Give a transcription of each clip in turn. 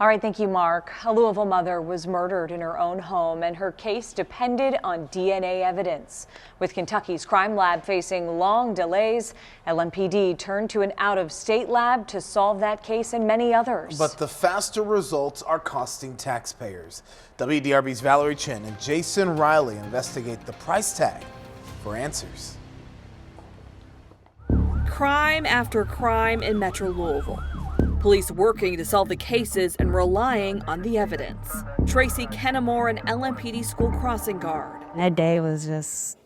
All right, thank you, Mark. A Louisville mother was murdered in her own home, and her case depended on DNA evidence. With Kentucky's crime lab facing long delays, LMPD turned to an out-of-state lab to solve that case and many others. But the faster results are costing taxpayers. WDRB's Valerie Chen and Jason Riley investigate the price tag for answers. Crime after crime in Metro Louisville. Police working to solve the cases and relying on the evidence. Tracy Kennemore, an LMPD school crossing guard. That day was just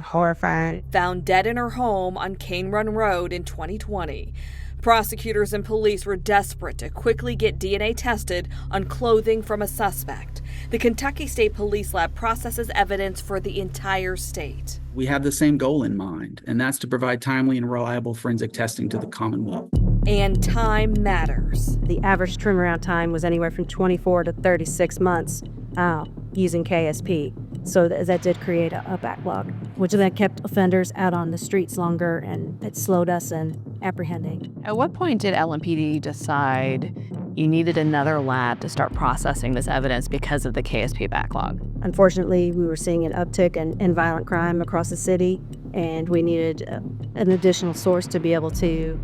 horrifying. Found dead in her home on Cane Run Road in 2020. Prosecutors and police were desperate to quickly get DNA tested on clothing from a suspect. The Kentucky State Police Lab processes evidence for the entire state. We have the same goal in mind, and that's to provide timely and reliable forensic testing to the Commonwealth. And time matters. The average turnaround time was anywhere from 24 to 36 months using KSP. So that did create a backlog, which then kept offenders out on the streets longer, and it slowed us in apprehending. At what point did LMPD decide you needed another lab to start processing this evidence because of the KSP backlog? Unfortunately, we were seeing an uptick in violent crime across the city, and we needed an additional source to be able to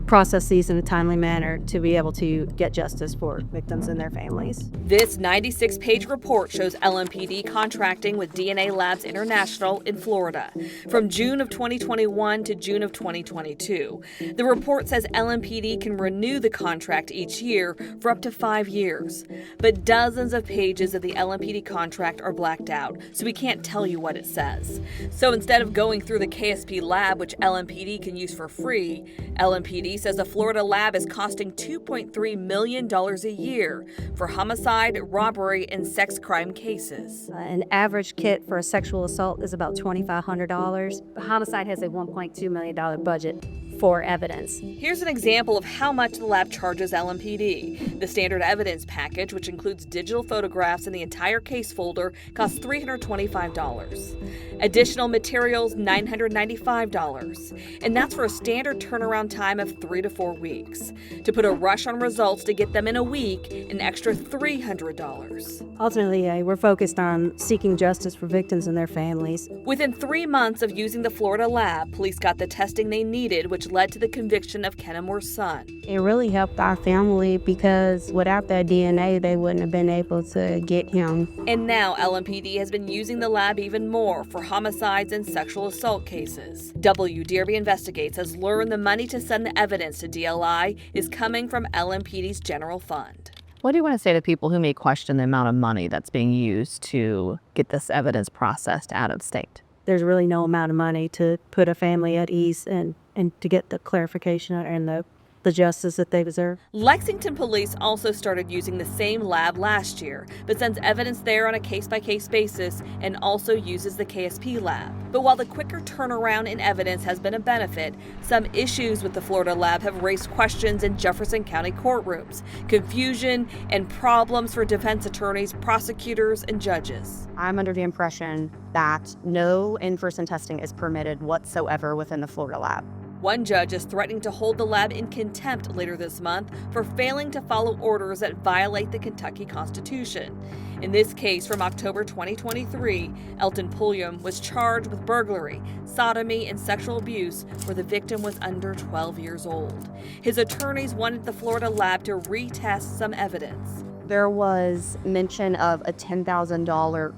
process these in a timely manner to be able to get justice for victims and their families. This 96-page report shows LMPD contracting with DNA Labs International in Florida from June of 2021 to June of 2022. The report says LMPD can renew the contract each year for up to 5 years. But dozens of pages of the LMPD contract are blacked out, so we can't tell you what it says. So instead of going through the KSP lab, which LMPD can use for free, LMPD says the Florida lab is costing $2.3 million a year for homicide, robbery, and sex crime cases. An average kit for a sexual assault is about $2,500. Homicide has a $1.2 million budget for evidence. Here's an example of how much the lab charges LMPD. The standard evidence package, which includes digital photographs and the entire case folder, costs $325. Additional materials, $995. And that's for a standard turnaround time of 3 to 4 weeks. To put a rush on results to get them in a week, an extra $300. Ultimately, we're focused on seeking justice for victims and their families. Within 3 months of using the Florida lab, police got the testing they needed, which led to the conviction of Kennemore's son. It really helped our family because without that DNA, they wouldn't have been able to get him. And now LMPD has been using the lab even more for homicides and sexual assault cases. WDRB Investigates has learned the money to send the evidence to DLI is coming from LMPD's general fund. What do you want to say to people who may question the amount of money that's being used to get this evidence processed out of state? There's really no amount of money to put a family at ease and to get the clarification and the justice that they deserve. Lexington police also started using the same lab last year, but sends evidence there on a case-by-case basis and also uses the KSP lab. But while the quicker turnaround in evidence has been a benefit, some issues with the Florida lab have raised questions in Jefferson County courtrooms, confusion, and problems for defense attorneys, prosecutors, and judges. I'm under the impression that no in-person testing is permitted whatsoever within the Florida lab. One judge is threatening to hold the lab in contempt later this month for failing to follow orders that violate the Kentucky Constitution. In this case from October 2023, Elton Pulliam was charged with burglary, sodomy, and sexual abuse where the victim was under 12 years old. His attorneys wanted the Florida lab to retest some evidence. There was mention of a $10,000,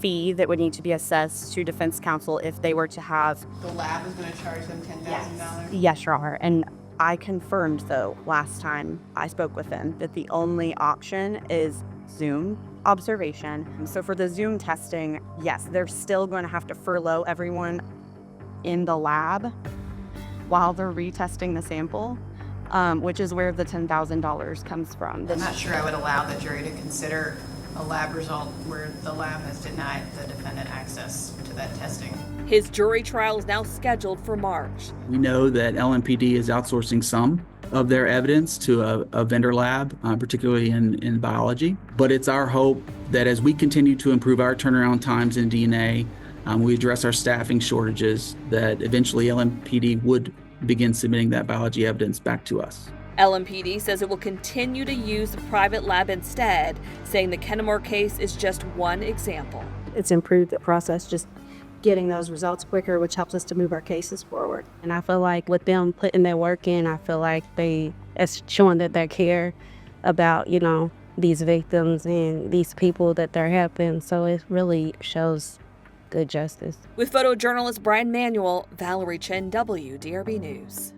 fee that would need to be assessed to defense counsel if they were to have. The lab is going to charge them $10,000? Yes, Your Honor. And I confirmed, though, last time I spoke with them, that the only option is Zoom observation. So for the Zoom testing, yes, they're still going to have to furlough everyone in the lab while they're retesting the sample, which is where the $10,000 comes from. I'm not sure I would allow the jury to consider a lab result where the lab has denied the defendant access to that testing. His jury trial is now scheduled for March. We know that LMPD is outsourcing some of their evidence to a vendor lab, particularly in biology. But it's our hope that as we continue to improve our turnaround times in DNA, we address our staffing shortages, that eventually LMPD would begin submitting that biology evidence back to us. LMPD says it will continue to use the private lab instead, saying the Kennemore case is just one example. It's improved the process, just getting those results quicker, which helps us to move our cases forward. And I feel like with them putting their work in, I feel like it's showing that they care about, these victims and these people that they're helping. So it really shows good justice. With photojournalist Brian Manuel, Valerie Chen, WDRB News.